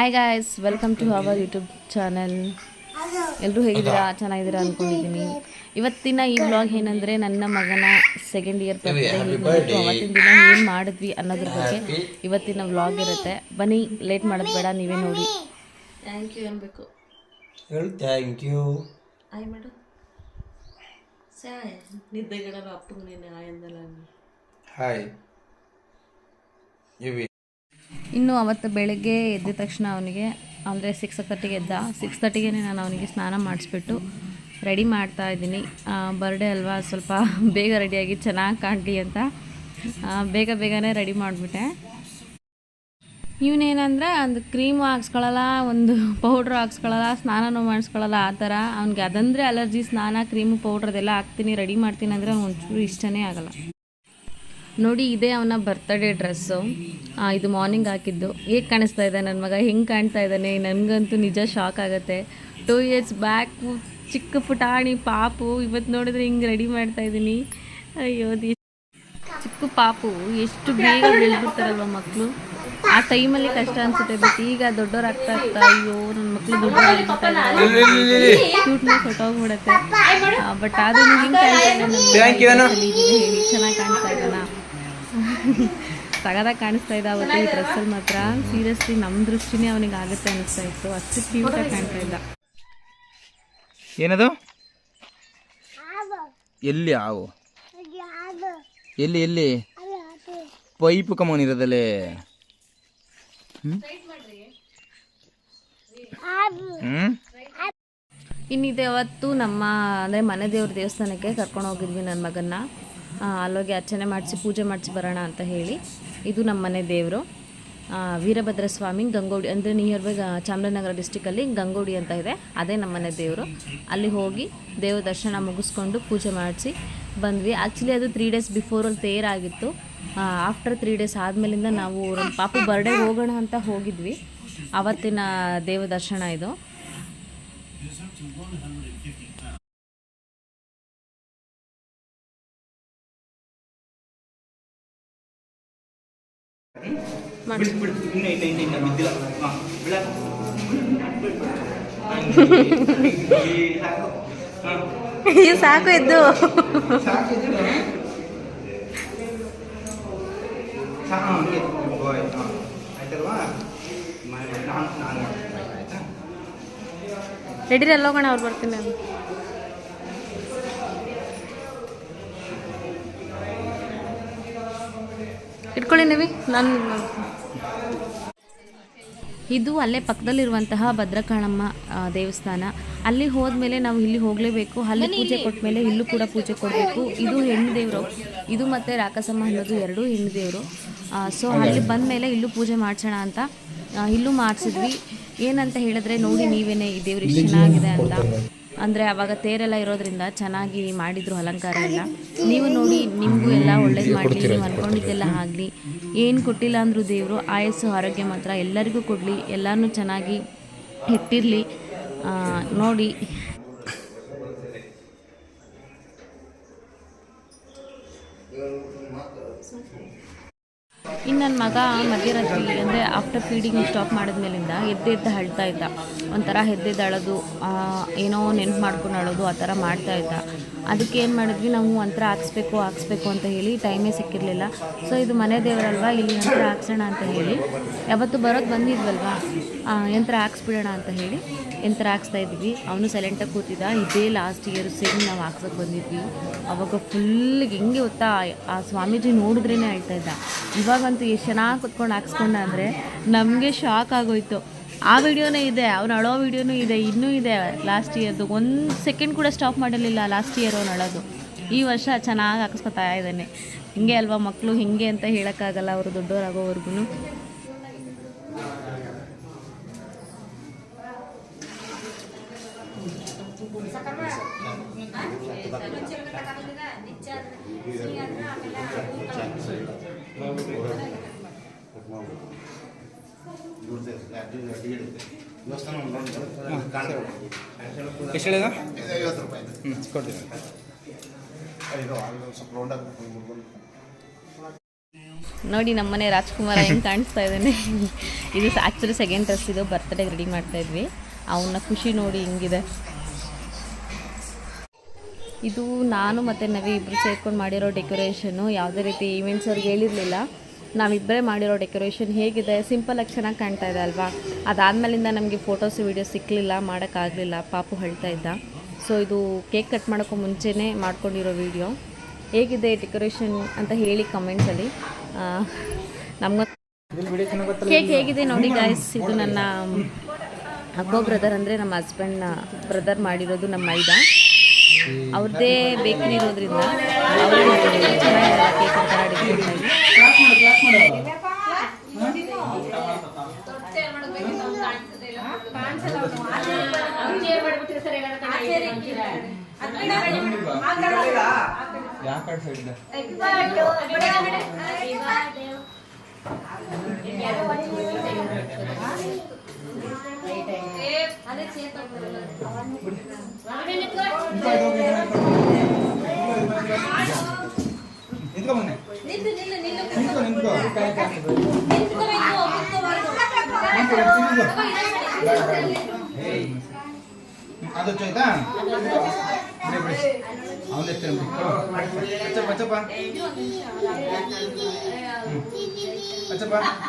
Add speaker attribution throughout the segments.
Speaker 1: Hi guys, welcome to our YouTube channel. ಎಲ್ಲರೂ ಹೇಗಿದ್ದೀರಾ? ಚೆನ್ನಾಗಿದ್ದೀರಾ ಅಂದ್ಕೊಂಡಿದ್ದೀನಿ. ಇವತ್ತಿನ ಈ ವ್ಲಾಗ್ ಏನಂದರೆ ನನ್ನ ಮಗನ ಸೆಕೆಂಡ್ ಇಯರ್ ಬರ್ತ್ಡೇ ಹೇಗಿತ್ತು, ಅವತ್ತಿನ ದಿನ ಏನು ಮಾಡಿದ್ವಿ ಅನ್ನೋದ್ರ ಬಗ್ಗೆ ಇವತ್ತಿನ ವ್ಲಾಗ್ ಇರುತ್ತೆ. ಬನ್ನಿ, ಲೇಟ್ ಮಾಡೋದು ಬೇಡ, ನೀವೇ ನೋಡಿ. ಥ್ಯಾಂಕ್ ಯು ಅನ್ಬೇಕು.
Speaker 2: ಥ್ಯಾಂಕ್ ಯು
Speaker 1: ಆಯ್ ಮಾಡು. ಸಾಯ್ ನಿದ್ದೆಗಡಲು ಅಪ್ಪಂಗೆ ನೀನು ಆಯ್ ಅಂದಲ್ಲ.
Speaker 2: ಹಾಯ್.
Speaker 1: ಇನ್ನು ಅವತ್ತು ಬೆಳಗ್ಗೆ ಎದ್ದ ತಕ್ಷಣ ಅವನಿಗೆ ಅಂದರೆ 6:30ಗೆ ಎದ್ದ. 6:30ಗೆ ನಾನು ಅವನಿಗೆ ಸ್ನಾನ ಮಾಡಿಸ್ಬಿಟ್ಟು ರೆಡಿ ಮಾಡ್ತಾ ಇದ್ದೀನಿ. ಬರ್ಡೇ ಅಲ್ವಾ, ಸ್ವಲ್ಪ ಬೇಗ ರೆಡಿಯಾಗಿ ಚೆನ್ನಾಗಿ ಕಾಣಲಿ ಅಂತ ಬೇಗನೆ ರೆಡಿ ಮಾಡಿಬಿಟ್ಟೆ. ಇವನೇನಂದರೆ ಒಂದು ಕ್ರೀಮು ಹಾಕ್ಸ್ಕೊಳ್ಳಲ್ಲ, ಒಂದು ಪೌಡ್ರ್ ಹಾಕ್ಸ್ಕೊಳ್ಳಲ್ಲ, ಸ್ನಾನನೂ ಮಾಡಿಸ್ಕೊಳ್ಳಲ್ಲ. ಆ ಥರ ಅವ್ನಿಗೆ ಅದಂದರೆ ಅಲರ್ಜಿ. ಸ್ನಾನ, ಕ್ರೀಮು, ಪೌಡ್ರದೆಲ್ಲ ಹಾಕ್ತೀನಿ, ರೆಡಿ ಮಾಡ್ತೀನಿ ಅಂದರೆ ಅವ್ನು ಒಂಚೂರು ಇಷ್ಟನೇ ಆಗಲ್ಲ. ನೋಡಿ, ಇದೇ ಅವನ ಬರ್ತ್ಡೇ ಡ್ರೆಸ್ಸು. ಇದು ಮಾರ್ನಿಂಗ್ ಹಾಕಿದ್ದು. ಹೇಗೆ ಕಾಣಿಸ್ತಾ ಇದೆ ನನ್ನ ಮಗ, ಹೆಂಗೆ ಕಾಣ್ತಾ ಇದ್ದಾನೆ, ನನಗಂತೂ ನಿಜ ಶಾಕ್ ಆಗುತ್ತೆ. 2 years ಬ್ಯಾಕು ಚಿಕ್ಕ ಪುಟಾಣಿ ಪಾಪು, ಇವತ್ತು ನೋಡಿದ್ರೆ ಹಿಂಗೆ ರೆಡಿ ಮಾಡ್ತಾಯಿದ್ದೀನಿ. ಅಯ್ಯೋ, ಚಿಕ್ಕ ಪಾಪು ಎಷ್ಟು ಬೇಗ ಬೆಳೆದ್ಬಿಡ್ತಾರಲ್ವ ಮಕ್ಕಳು. ಆ ಟೈಮಲ್ಲಿ ಕಷ್ಟ ಅನಿಸುತ್ತೆ. ಬಟ್ ಈಗ ದೊಡ್ಡವ್ರಾಗ್ತಾ ಅಯ್ಯೋ ನನ್ನ ಮಕ್ಕಳು ದೊಡ್ಡವ್ರಾಗ್ಬಿಡ್ತಾರೆ, ಕ್ಯೂಟ್ನೆಸ್ ಹೊಟ್ಟೋಗ್ಬಿಡುತ್ತೆ. ಬಟ್ ಆದರೂ ಹಿಂಗೆ ಕಾಣ್ತಾ ಹೇಳಿ, ಚೆನ್ನಾಗಿ ಕಾಣ್ತಾ ಇದ್ದಾನ, ಸಗದಾಗಿ ಕಾಣಿಸ್ತಾ ಇದ್ದ ಅವತ್ತು ಈ ಡ್ರೆಸ್ಸಲ್ಲಿ ಮಾತ್ರ. ಸೀರಿಯಸ್ಲಿ ನಮ್ಮ ದೃಷ್ಟಿನೇ ಅವನಿಗೆ ಆಗುತ್ತೆ ಅನಿಸ್ತಾ ಇತ್ತು, ಅಷ್ಟು ಕ್ಯೂಟಾಗಿ ಕಾಣ್ತಾ ಇದ್ದ.
Speaker 2: ಏನದು? ಎಲ್ಲಿ ಹಾವು? ಎಲ್ಲಿ ಎಲ್ಲಿ ಪೈಪು ಕಮ್ಮನಿರೋದಲ್ಲೇ. ಇನ್ನಿದೆ ಅವತ್ತು ನಮ್ಮ ಅಂದರೆ ಮನೆ ದೇವ್ರ ದೇವಸ್ಥಾನಕ್ಕೆ ಕರ್ಕೊಂಡು ಹೋಗಿದ್ವಿ ನನ್ನ ಮಗನ್ನ. ಅಲ್ಲೋಗಿ ಅರ್ಚನೆ ಮಾಡಿಸಿ ಪೂಜೆ ಮಾಡಿಸಿ ಬರೋಣ ಅಂತ ಹೇಳಿ. ಇದು ನಮ್ಮ ಮನೆ ದೇವರು ವೀರಭದ್ರ ಸ್ವಾಮಿ ಗಂಗೋಡಿ, ಅಂದರೆ ನಿಯರ್ ಬೈ ಚಾಮರಾಜನಗರ ಡಿಸ್ಟಿಕಲ್ಲಿ ಗಂಗೋಡಿ ಅಂತ ಇದೆ, ಅದೇ ನಮ್ಮ ಮನೆ ದೇವರು. ಅಲ್ಲಿ ಹೋಗಿ ದೇವ್ರ ದರ್ಶನ ಮುಗಿಸ್ಕೊಂಡು ಪೂಜೆ ಮಾಡಿಸಿ ಬಂದ್ವಿ. ಆ್ಯಕ್ಚುಲಿ ಅದು 3 days ಬಿಫೋರಲ್ಲಿ ತೇರಾಗಿತ್ತು. ಆಫ್ಟರ್ 3 days ಆದಮೇಲಿಂದ ನಾವು ನಮ್ಮ ಪಾಪು ಬರ್ಡೇ ಹೋಗೋಣ ಅಂತ ಹೋಗಿದ್ವಿ. ಆವತ್ತಿನ ದೇವ ದರ್ಶನ ಇದು. ಸಾಕು ಎದ್ದು ರೆಡಿ ಎಲ್ಲ ಹೋಗೋಣ, ಅವ್ರು ಬರ್ತೀನಿ ನಾನು. ಇಟ್ಕೊಳ್ಳಿ ನೀವಿ, ನಾನು ಇದು ಅಲ್ಲೇ ಪಕ್ಕದಲ್ಲಿರುವಂತಹ ಭದ್ರಕಾಳಮ್ಮ ದೇವಸ್ಥಾನ. ಅಲ್ಲಿ ಹೋದ್ಮೇಲೆ ನಾವು ಇಲ್ಲಿ ಹೋಗಲೇಬೇಕು. ಅಲ್ಲಿ ಪೂಜೆ ಕೊಟ್ಟ ಮೇಲೆ ಇಲ್ಲೂ ಕೂಡ ಪೂಜೆ ಕೊಡಬೇಕು. ಇದು ಹೆಣ್ಣು ದೇವರು, ಇದು ಮತ್ತು ರಾಕಸಮ್ಮ ಅನ್ನೋದು 2 ಹೆಣ್ಣು ದೇವರು. ಸೊ ಅಲ್ಲಿ ಬಂದ ಮೇಲೆ ಇಲ್ಲೂ ಪೂಜೆ ಮಾಡಿಸೋಣ ಅಂತ ಇಲ್ಲೂ ಮಾಡಿಸಿದ್ವಿ. ಏನಂತ ಹೇಳಿದ್ರೆ ನೋಡಿ ನೀವೇನೇ, ಈ ದೇವ್ರು ಎಷ್ಟು ಚೆನ್ನಾಗಿದೆ ಅಂತ. ಅಂದರೆ ಆವಾಗ ತೇರೆಲ್ಲ ಇರೋದ್ರಿಂದ ಚೆನ್ನಾಗಿ ಮಾಡಿದ್ರು ಅಲಂಕಾರ ಎಲ್ಲ. ನೀವು ನೋಡಿ, ನಿಮಗೂ ಎಲ್ಲ ಒಳ್ಳೇದು ಮಾಡಲಿ, ನೀವು ಅಂದ್ಕೊಂಡಿದ್ದೆಲ್ಲ ಆಗಲಿ. ಏನು ಕೊಟ್ಟಿಲ್ಲ ಅಂದರೂ ದೇವರು ಆಯಸ್ಸು ಆರೋಗ್ಯ ಮಾತ್ರ ಎಲ್ಲರಿಗೂ ಕೊಡಲಿ, ಎಲ್ಲನೂ ಚೆನ್ನಾಗಿ ಇಟ್ಟಿರಲಿ. ನೋಡಿ, ಇನ್ನು ನನ್ನ ಮಗ ಮಧ್ಯರಾತ್ರಿ ಅಂದರೆ ಆಫ್ಟರ್ ಫೀಡಿಂಗ್ ಸ್ಟಾಪ್ ಮಾಡಿದ್ಮೇಲಿಂದ ಎದ್ದು ಅಳ್ತಾ ಇದ್ದ. ಒಂಥರ ಎದ್ದು ಅಳೋದು, ಏನೋ ನೆನ್ಪು ಮಾಡ್ಕೊಂಡು ಅಳೋದು, ಆ ಥರ ಮಾಡ್ತಾ ಇದ್ದ. ಅದಕ್ಕೆ ಏನು ಮಾಡಿದ್ವಿ ನಾವು, ಯಂತ್ರ ಹಾಕ್ಸ್ಬೇಕು ಅಂತ ಹೇಳಿ ಟೈಮೇ ಸಿಕ್ಕಿರಲಿಲ್ಲ. ಸೊ ಇದು ಮನೆ ದೇವರಲ್ವ, ಇಲ್ಲಿ ಯಂತ್ರ ಹಾಕ್ಸೋಣ ಅಂತ ಹೇಳಿ ಯಾವತ್ತು ಬರೋದು ಬಂದಿದ್ವಲ್ವ, ಯಂತ್ರ ಹಾಕ್ಸ್ಬಿಡೋಣ ಅಂತ ಹೇಳಿ ಯಂತ್ರ ಹಾಕ್ಸ್ತಾ ಇದ್ವಿ. ಅವನು ಸೈಲೆಂಟಾಗಿ ಕೂತಿದ್ದ. ಇದೇ ಲಾಸ್ಟ್ ಇಯರ್ ಸೇಮ್ ನಾವು ಹಾಕ್ಸೋಕೆ ಬಂದಿದ್ವಿ. ಅವಾಗ ಫುಲ್ ಹೆಂಗೆ ಗೊತ್ತಾ, ಆ ಸ್ವಾಮೀಜಿ ನೋಡಿದ್ರೇ ಅಳ್ತಾ ಇದ್ದ. ಇವಾಗಂತೂ ಎಷ್ಟು ಚೆನ್ನಾಗಿ ಕುತ್ಕೊಂಡು ಹಾಕ್ಸ್ಕೊಂಡ ಅಂದರೆ ನಮಗೆ ಶಾಕ್ ಆಗೋಯ್ತು. ಆ ವಿಡಿಯೋನೇ ಇದೆ, ಅವ್ನು ಅಳೋ ವಿಡಿಯೋನೂ ಇದೆ, ಇನ್ನೂ ಇದೆ ಲಾಸ್ಟ್ ಇಯರ್ದು. 1 ಸೆಕೆಂಡ್ ಕೂಡ ಸ್ಟಾಪ್ ಮಾಡಿರಲಿಲ್ಲ ಲಾಸ್ಟ್ ಇಯರ್ ಅವ್ನು ಅಳೋದು. ಈ ವರ್ಷ ಚೆನ್ನಾಗಿ ಹಾಕಿಸ್ಕೊತಾ ಇದ್ದಾನೆ. ಹಿಂಗೆ ಅಲ್ವಾ ಮಕ್ಕಳು, ಹಿಂಗೆ ಅಂತ ಹೇಳೋಕ್ಕಾಗಲ್ಲ, ಅವರು ದೊಡ್ಡವರಾಗೋವರೆಗೂ. ಎಷ್ಟು ಹೇಳಿದ?
Speaker 3: 50 ರೂಪಾಯಿ
Speaker 2: ಕೊಡ್ತೀನಿ.
Speaker 3: ಸ್ವಲ್ಪ ರೌಂಡಾಗಿ
Speaker 2: ನೋಡಿ ನಮ್ಮನೆ ರಾಜ್ಕುಮಾರ ಹೆಂಗೆ ಕಾಣಿಸ್ತಾ ಇದ್ದಾನೆ. ಇದು ಆ್ಯಕ್ಚುಲಿ ಸೆಕೆಂಡ್ ಡ್ರೆಸ್, ಇದು ಬರ್ತ್ಡೇಗೆ ರೆಡಿ ಮಾಡ್ತಾಯಿದ್ವಿ. ಅವನ್ನ ಖುಷಿ ನೋಡಿ ಹಿಂಗಿದೆ. ಇದು ನಾನು ಮತ್ತು ನವಿ ಇಬ್ಬರು ಸೇರ್ಕೊಂಡು ಮಾಡಿರೋ ಡೆಕೋರೇಷನ್ನು. ಯಾವುದೇ ರೀತಿ ಈವೆಂಟ್ಸ್ ಅವ್ರಿಗೆ ಹೇಳಿರಲಿಲ್ಲ. ನಾವಿಬ್ಬರೇ ಮಾಡಿರೋ ಡೆಕೋರೇಷನ್ ಹೇಗಿದೆ, ಸಿಂಪಲಾಗಿ ಚೆನ್ನಾಗಿ ಕಾಣ್ತಾ ಇದೆ ಅಲ್ವಾ. ಅದಾದಮೇಲಿಂದ ನಮಗೆ ಫೋಟೋಸ್ ವೀಡಿಯೋಸ್ ಸಿಕ್ಕಲಿಲ್ಲ, ಮಾಡೋಕ್ಕಾಗಲಿಲ್ಲ. ಪಾಪು ಹೇಳ್ತಾ ಇದ್ದ. ಸೊ ಇದು ಕೇಕ್ ಕಟ್ ಮಾಡೋಕ್ಕೂ ಮುಂಚೆನೇ ಮಾಡ್ಕೊಂಡಿರೋ ವೀಡಿಯೋ. ಹೇಗಿದೆ ಡೆಕೋರೇಷನ್ ಅಂತ ಹೇಳಿ ಕಮೆಂಟ್ಸಲ್ಲಿ. ನಮ್ಗೆ ಕೇಕ್ ಹೇಗಿದೆ ನೋಡಿ ಗಾಯ್ಸ್. ಇದು ನನ್ನ ಅಬ್ಬೋ ಬ್ರದರ್, ಅಂದರೆ ನಮ್ಮ ಹಸ್ಬೆಂಡ್ನ ಬ್ರದರ್ ಮಾಡಿರೋದು. ನಮ್ಮ ಮೈದಾ ಅವ್ರದ್ದೇ ಬೇಕ್ರಿ ಇರೋದ್ರಿಂದ ಅವರು ಚೆನ್ನಾಗಿರಲ್ಲ ಕೇಕ್ ಒಂಥರ ಡೆಕೋರೇಟ್ ಆಗಿ.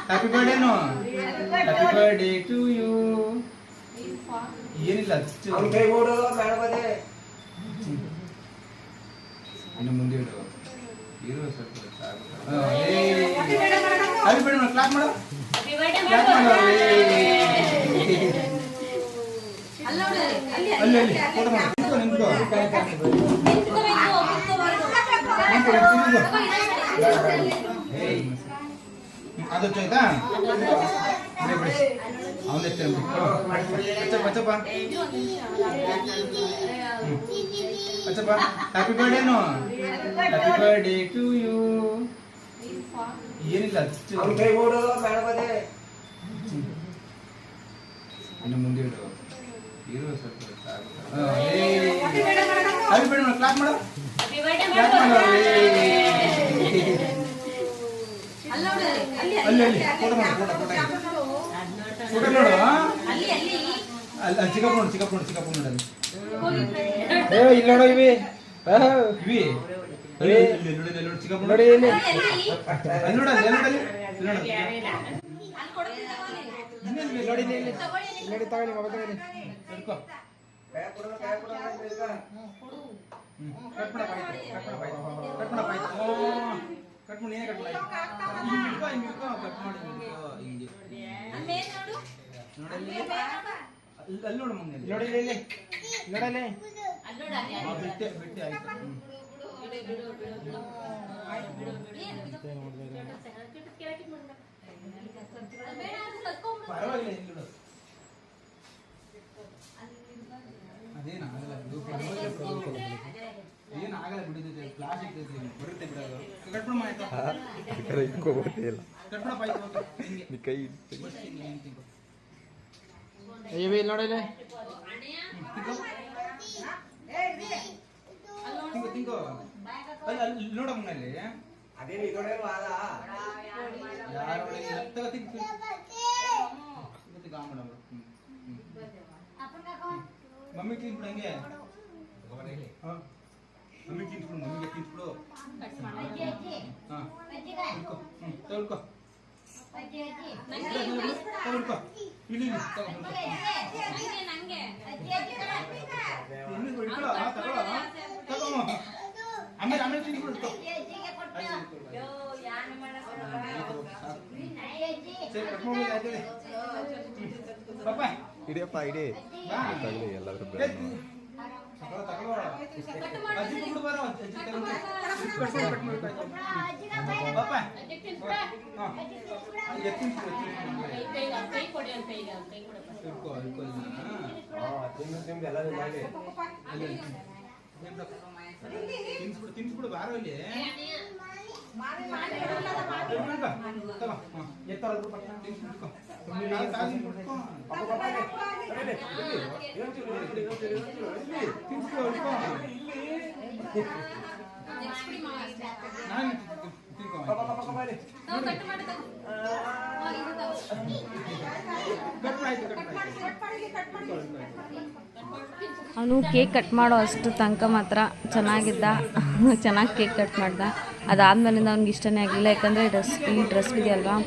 Speaker 3: ಹ್ಯಾಪಿ ಬರ್ಡೇನು, ಹ್ಯಾಪಿ ಬರ್ಡೇ ಟು ಯು. ಏನಿಲ್ಲ ಇನ್ನು ಮುಂದೆ ಇರು ಸ್ವಲ್ಪ. ಹ್ಯಾಪಿ ಬರ್ಡೇ ಕ್ಲಾಪ್ ಮಾಡು. ಅಲ್ಲಿ ಫೋಟೋ ಮಾಡಿ ನಿಂತ್ಕೋ. ಅದು ಆಯ್ತಾ? ಅವನೇ ಅಚ್ಚಪ್ಪ ಅಚ್ಚಪ್ಪ ಹ್ಯಾಪಿ ಬರ್ಡೇನು, ಹ್ಯಾಪಿ ಬರ್ಡೇ ಟು ಯು. ಏನಿಲ್ಲ ಇನ್ನು ಮುಂದೆ ಇರು ಸ್ವಲ್ಪ. ಹ್ಯಾಪಿ ಬರ್ಡೇ ಕ್ಲಾಪ್ ಮಾಡು. ಅಲ್ಲಿ ಫೋಟೋ ಮಾಡು. ಫೋಟೋ ನೋಡು. ಅಲ್ಲಿ ಚಿಕ್ಕಪ್ಪ ನೋಡಲ್ಲಿ. ಇಲ್ಲಿ ನೋಡೋ ಇವಿ ಚಿಕ್ಕಪ್ಪ ನೋಡಿ. ಇಲ್ಲಿ ನೋಡಿ ತಗೊಳ್ಳಿ ಮೊಬೈಲ್ ತಗೊಳ್ಳಿ. ಕಟ್ ಮಾಡಿ ಏನೇ ಕಟ್ ಮಾಡಿ ಕಟ್ ಮಾಡಿ ಹಿಂಗೆ ನೋಡಲ್ಲಿ ಅಲ್ಲಿ ನೋಡು ಮುಂದೆ ನೋಡಿ. ಇಲ್ಲಿ ನೋಡಲ್ಲಿ ಬಿಟ್ಟೆ ಆಯ್ತು. ಪರವಾಗಿಲ್ಲ, ಇಲ್ಲಿ ನೋಡು. ಅದೇನಾಗಲ್ಲ ಬಿಡು, ಏನಾಗಲ್ಲ ಬಿಡಿದೆ. ಪ್ಲಾಸ್ಟಿಕ್ ಬರುತ್ತೆ ಬಿಡೋದು. ಕಟ್ ಮಾಡ ಆಯ್ತಾ? ಕಟ್ ಮಾಡ ಆಯ್ತು. ಕೈ ಅಯ್ಯೋ ಇಲ್ಲಿ ನೋಡಿಲ್ಲ. ತಿಂಕೋ ಅಲ್ಲಿ ನೋಡ ಮುನ್ನಲ್ಲಿ ಮಮ್ಮಿ ತಿನ್ಬಿಡು ಹಂಗೆ. ಮಮ್ಮಿ ತಿನ್ಸ್ಬಿಡು, ಮಮ್ಮಿಗೆ ತಿನ್ಸ್ಬಿಡು. ತಗೊಳ್ಕೊ ತಗೊಳ್ಕೊ. ಇಲ್ಲಿ ಆಮೇಲೆ ತಿನ್ಸ್ಬಿಡು.
Speaker 4: ಇಡಿಯಪ್ಪ ಇಡಿ ತಗಲಿ ಎಲ್ಲಾದ್ರೂ
Speaker 3: ತಿನ್ಸ್ಬಿಡು ಬಾರೋ ಇಲ್ಲಿ. ಎತ್ತರದ್ರು ಪಟ್ಟ ತಿನ್ಸ್ಬಿಡ್ಕೊ.
Speaker 2: ಅವನು ಕೇಕ್ ಕಟ್ ಮಾಡೋ ಅಷ್ಟು ತನಕ ಮಾತ್ರ ಚೆನ್ನಾಗಿದ್ದ, ಚೆನ್ನಾಗಿ ಕೇಕ್ ಕಟ್ ಮಾಡ್ದ. ಅದಾದಮೇಲಿಂದ ಅವ್ನಿಗೆ ಇಷ್ಟನೇ ಆಗಲಿಲ್ಲ, ಯಾಕಂದರೆ ಈ ಡ್ರೆಸ್ ಇದೆಯಲ್ವಾ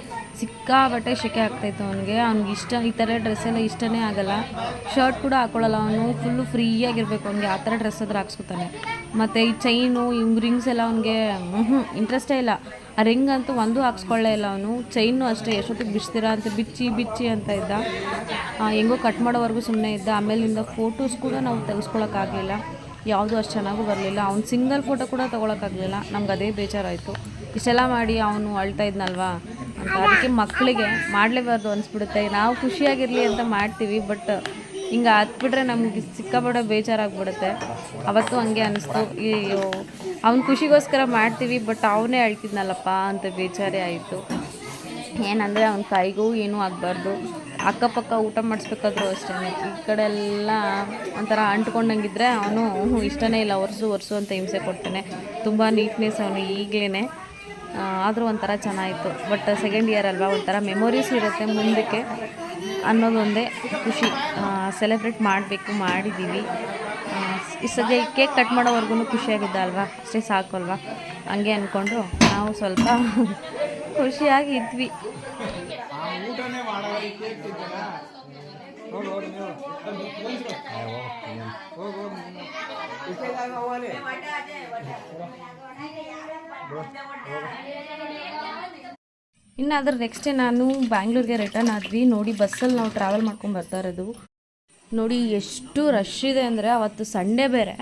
Speaker 2: ಸಿಕ್ಕಾಬಟ್ಟೆ ಶೆಕೆ ಆಗ್ತಾಯಿತ್ತು ಅವನಿಗೆ. ಇಷ್ಟ ಈ ಥರ ಡ್ರೆಸ್ ಎಲ್ಲ ಇಷ್ಟನೇ ಆಗಲ್ಲ. ಶರ್ಟ್ ಕೂಡ ಹಾಕೊಳ್ಳಲ್ಲ ಅವನು, ಫುಲ್ಲು ಫ್ರೀಯಾಗಿರ್ಬೇಕು ಅವನಿಗೆ, ಆ ಥರ ಡ್ರೆಸ್ ಆದ್ರೆ ಹಾಕ್ಸ್ಕೊತಾನೆ. ಮತ್ತು ಈ ಚೈನು ರಿಂಗ್ಸ್ ಎಲ್ಲ ಅವನಿಗೆ ಇಂಟ್ರೆಸ್ಟೇ ಇಲ್ಲ. ಆ ರಿಂಗ್ ಅಂತೂ ಒಂದೂ ಹಾಕ್ಸ್ಕೊಳ್ಳೇ ಇಲ್ಲ ಅವನು. ಚೈನು ಅಷ್ಟೇ, ಎಷ್ಟೊತ್ತಿಗೆ ಬಿಚ್ತೀರಾ ಅಂತ ಬಿಚ್ಚಿ ಅಂತ ಇದ್ದ. ಹೆಂಗೋ ಕಟ್ ಮಾಡೋವರೆಗೂ ಸುಮ್ಮನೆ ಇದ್ದ. ಆಮೇಲಿಂದ ಫೋಟೋಸ್ ಕೂಡ ನಾವು ತೆಗೆಸ್ಕೊಳಕ್ಕಾಗಲಿಲ್ಲ, ಯಾವುದೂ ಅಷ್ಟು ಚೆನ್ನಾಗೂ ಬರಲಿಲ್ಲ. ಅವ್ನು ಸಿಂಗಲ್ ಫೋಟೋ ಕೂಡ ತೊಗೊಳಕ್ಕಾಗಲಿಲ್ಲ. ನಮ್ಗೆ ಅದೇ ಬೇಜಾರಾಯಿತು. ಇಷ್ಟೆಲ್ಲ ಮಾಡಿ ಅವನು ಅಳ್ತಾ ಇದ್ನಲ್ವಾ ಅಂತ. ಅದಕ್ಕೆ ಮಕ್ಕಳಿಗೆ ಮಾಡಲೇಬಾರ್ದು ಅನಿಸ್ಬಿಡುತ್ತೆ. ನಾವು ಖುಷಿಯಾಗಿರಲಿ ಅಂತ ಮಾಡ್ತೀವಿ, ಬಟ್ ಹಿಂಗೆ ಹತ್ಬಿಟ್ರೆ ನಮಗೆ ಸಿಕ್ಕಾಪಟ್ಟೆ ಬೇಜಾರಾಗ್ಬಿಡುತ್ತೆ. ಅವತ್ತು ಹಂಗೆ ಅನ್ನಿಸ್ತು, ಅಯ್ಯೋ ಅವ್ನ ಖುಷಿಗೋಸ್ಕರ ಮಾಡ್ತೀವಿ, ಬಟ್ ಅವನೇ ಅಳ್ತಿದ್ನಲ್ಲಪ್ಪ ಅಂತ ಬೇಜಾರೇ ಆಯಿತು. ಏನಂದರೆ ಅವ್ನ ಕೈಗೂ ಏನೂ ಆಗಬಾರ್ದು. ಅಕ್ಕಪಕ್ಕ ಊಟ ಮಾಡಿಸ್ಬೇಕಾದ್ರೂ ಅಷ್ಟೇ, ಈ ಕಡೆ ಎಲ್ಲ ಒಂಥರ ಅಂಟ್ಕೊಂಡಂಗಿದ್ರೆ ಅವನು ಇಷ್ಟನೇ ಇಲ್ಲ, ಒರೆಸು ಅಂತ ಹಿಂಸೆ ಕೊಡ್ತಾನೆ. ತುಂಬ ನೀಟ್ನೆಸ್ ಅವನು ಈಗಲೇ, ಆದರೂ ಒಂಥರ ಚೆನ್ನಾಗಿತ್ತು. ಬಟ್ ಸೆಕೆಂಡ್ ಇಯರ್ ಅಲ್ವಾ, ಒಂಥರ ಮೆಮೊರೀಸ್ ಇರುತ್ತೆ ಮುಂದಕ್ಕೆ ಅನ್ನೋದೊಂದೇ ಖುಷಿ. ಸೆಲೆಬ್ರೇಟ್ ಮಾಡಬೇಕು, ಮಾಡಿದ್ದೀವಿ. ಇಷ್ಟೇ ಕೇಕ್ ಕಟ್ ಮಾಡೋವರೆಗೂ ಖುಷಿಯಾಗಿದ್ದ ಅಲ್ವಾ, ಅಷ್ಟೇ ಸಾಕು ಅಲ್ವಾ. ಹಂಗೆ ಅಂದ್ಕೊಂಡು ನಾವು ಸ್ವಲ್ಪ ಖುಷಿಯಾಗಿ ಇದ್ವಿ.
Speaker 3: ಊಟನೇ ಮಾಡೋರಿಗೆ ಕೇಕ್ ತಿಂತಾರ. ಹೋಗಿ ನೀವು
Speaker 2: ಇನ್ನು ಅದ್ರ ನೆಕ್ಸ್ಟೇ ನಾನು ಬ್ಯಾಂಗ್ಳೂರಿಗೆ ರಿಟರ್ನ್ ಆದ್ವಿ. ನೋಡಿ ಬಸ್ಸಲ್ಲಿ ನಾವು ಟ್ರಾವೆಲ್ ಮಾಡ್ಕೊಂಡು ಬರ್ತಾ ಇರೋದು. ನೋಡಿ ಎಷ್ಟು ರಶ್ ಇದೆ ಅಂದರೆ, ಅವತ್ತು ಸಂಡೇ ಬೇರೆ.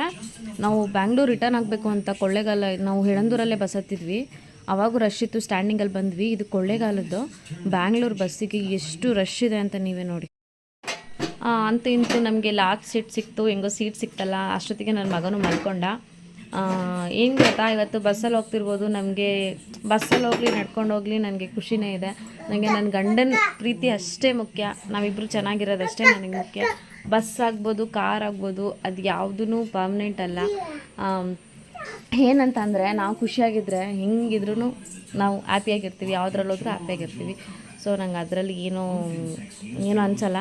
Speaker 2: ನಾವು ಬ್ಯಾಂಗ್ಳೂರು ರಿಟರ್ನ್ ಆಗಬೇಕು ಅಂತ ಕೊಳ್ಳೇಗಾಲ, ನಾವು ಹೆಳಂದೂರಲ್ಲೇ ಬಸ್ ಹತ್ತಿದ್ವಿ. ಆವಾಗೂ ರಶ್ ಇತ್ತು, ಸ್ಟ್ಯಾಂಡಿಂಗಲ್ಲಿ ಬಂದ್ವಿ. ಇದು ಕೊಳ್ಳೇಗಾಲದ್ದು ಬ್ಯಾಂಗ್ಳೂರು ಬಸ್ಸಿಗೆ ಎಷ್ಟು ರಶ್ ಇದೆ ಅಂತ ನೀವೇ ನೋಡಿ. ಅಂತೂ ಇಂತೂ ನಮಗೆ ಲಾಸ್ಟ್ ಸೀಟ್ ಸಿಕ್ತು, ಹೆಂಗೋ ಸೀಟ್ ಸಿಕ್ತಲ್ಲ. ಅಷ್ಟೊತ್ತಿಗೆ ನನ್ನ ಮಗನೂ ಮಲ್ಕೊಂಡ. ಏನು ಗೊತ್ತಾ, ಇವತ್ತು ಬಸ್ಸಲ್ಲಿ ಹೋಗ್ತಿರ್ಬೋದು. ನಮಗೆ ಬಸ್ಸಲ್ಲಿ ಹೋಗಲಿ ನಡ್ಕೊಂಡು ಹೋಗಲಿ ನನಗೆ ಖುಷಿನೇ ಇದೆ. ನನಗೆ ನನ್ನ ಗಂಡನ ಪ್ರೀತಿ ಅಷ್ಟೇ ಮುಖ್ಯ, ನಾವಿಬ್ಬರು ಚೆನ್ನಾಗಿರೋದಷ್ಟೇ ನನಗೆ ಮುಖ್ಯ. ಬಸ್ ಆಗ್ಬೋದು, ಕಾರ್ ಆಗ್ಬೋದು, ಅದು ಯಾವುದೂ ಪರ್ಮನೆಂಟ್ ಅಲ್ಲ. ಏನಂತ ಅಂದರೆ, ನಾವು ಖುಷಿಯಾಗಿದ್ದರೆ ಹೆಂಗಿದ್ರೂ ನಾವು ಹ್ಯಾಪಿಯಾಗಿರ್ತೀವಿ, ಯಾವುದ್ರಲ್ಲೋದ್ರೂ ಹ್ಯಾಪಿಯಾಗಿರ್ತೀವಿ. ಸೊ ನಂಗೆ ಅದರಲ್ಲಿ ಏನೂ ಅನಿಸಲ್ಲ.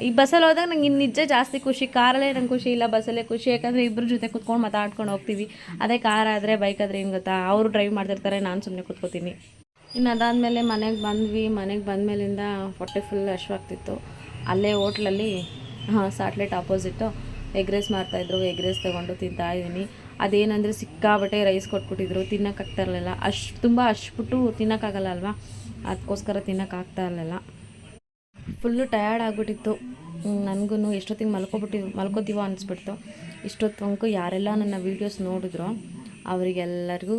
Speaker 2: ಈ ಬಸ್ಸಲ್ಲಿ ಹೋದಾಗ ನಂಗೆ ಇನ್ನು ನಿಜ ಜಾಸ್ತಿ ಖುಷಿ. ಕಾರಲ್ಲೇ ನಂಗೆ ಖುಷಿ ಇಲ್ಲ, ಬಸ್ಸಲ್ಲೇ ಖುಷಿ. ಯಾಕಂದರೆ ಇಬ್ಬರ ಜೊತೆ ಕೂತ್ಕೊಂಡು ಮಾತಾಡ್ಕೊಂಡು ಹೋಗ್ತೀವಿ. ಅದೇ ಕಾರ್ ಆದರೆ, ಬೈಕ್ ಆದರೆ ಏನು ಗೊತ್ತಾ, ಅವರು ಡ್ರೈವ್ ಮಾಡ್ತಿರ್ತಾರೆ, ನಾನು ಸುಮ್ಮನೆ ಕೂತ್ಕೋತೀನಿ. ಇನ್ನು ಅದಾದಮೇಲೆ ಮನೆಗೆ ಬಂದ್ವಿ. ಮನೆಗೆ ಬಂದಮೇಲಿಂದ ಹೊಟ್ಟೆ ಫುಲ್ ಹಶ್ವಾಗ್ತಿತ್ತು. ಅಲ್ಲೇ ಹೋಟ್ಲಲ್ಲಿ ಸಾಟ್ಲೆಟ್ ಆಪೋಸಿಟ್ಟು ಎಗ್ ರೈಸ್ ಮಾಡ್ತಾಯಿದ್ರು. ಎಗ್ ರೈಸ್ ತೊಗೊಂಡು ತಿಂತಾಯಿದ್ದೀನಿ. ಅದೇನಂದರೆ ಸಿಕ್ಕಾಬಟ್ಟೆ ರೈಸ್ ಕೊಟ್ಬಿಟ್ಟಿದ್ರು, ತಿನ್ನೋಕ್ಕಾಗ್ತಾ ಇರಲಿಲ್ಲ. ತುಂಬ ಅಷ್ಟ್ಬಿಟ್ಟು ತಿನ್ನೋಕ್ಕಾಗಲ್ಲ ಅಲ್ವಾ, ಅದಕ್ಕೋಸ್ಕರ ತಿನ್ನೋಕ್ಕಾಗ್ತಾ ಇರಲಿಲ್ಲ. ಫುಲ್ಲು ಟಯರ್ಡ್ ಆಗಿಬಿಟ್ಟಿತ್ತು ನನಗೂ. ಎಷ್ಟೊತ್ತಿಗೆ ಮಲ್ಕೋತೀವೋ ಅನಿಸ್ಬಿಡ್ತು. ಇಷ್ಟೊತ್ತಂಕು ಯಾರೆಲ್ಲ ನನ್ನ ವೀಡಿಯೋಸ್ ನೋಡಿದ್ರೋ ಅವರಿಗೆಲ್ಲರಿಗೂ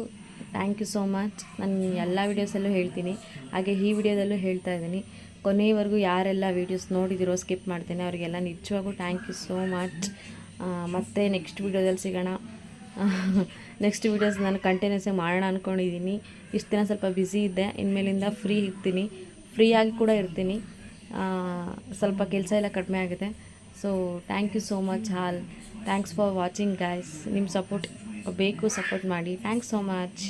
Speaker 2: ಥ್ಯಾಂಕ್ ಯು ಸೋ ಮಚ್. ನಾನು ಎಲ್ಲ ವೀಡಿಯೋಸಲ್ಲೂ ಹೇಳ್ತೀನಿ, ಹಾಗೆ ಈ ವಿಡಿಯೋದಲ್ಲೂ ಹೇಳ್ತಾ ಇದ್ದೀನಿ. ಕೊನೆಯವರೆಗೂ ಯಾರೆಲ್ಲ ವೀಡಿಯೋಸ್ ನೋಡಿದಿರೋ, ಸ್ಕಿಪ್ ಮಾಡ್ತೇನೆ, ಅವರಿಗೆಲ್ಲ ನಿಜವಾಗೂ ಥ್ಯಾಂಕ್ ಯು ಸೋ ಮಚ್. ಮತ್ತು ನೆಕ್ಸ್ಟ್ ವೀಡಿಯೋದಲ್ಲಿ ಸಿಗೋಣ. ನೆಕ್ಸ್ಟ್ ವೀಡಿಯೋಸ್ ನಾನು ಕಂಟಿನ್ಯೂಸಾಗಿ ಮಾಡೋಣ ಅಂದ್ಕೊಂಡಿದ್ದೀನಿ. ಇಷ್ಟು ದಿನ ಸ್ವಲ್ಪ ಬ್ಯುಸಿ ಇದ್ದೆ, ಇನ್ಮೇಲಿಂದ ಫ್ರೀ ಇರ್ತೀನಿ, ಫ್ರೀಯಾಗಿ ಕೂಡ ಇರ್ತೀನಿ. ಸ್ವಲ್ಪ ಕೆಲಸ ಎಲ್ಲ ಕಡಿಮೆ ಆಗಿದೆ. So thank you so much all. Thanks for watching guys. ನಿಮ್ಮ ಸಪೋರ್ಟ್ ಬೇಕು, ಸಪೋರ್ಟ್ ಮಾಡಿ. Thanks so much.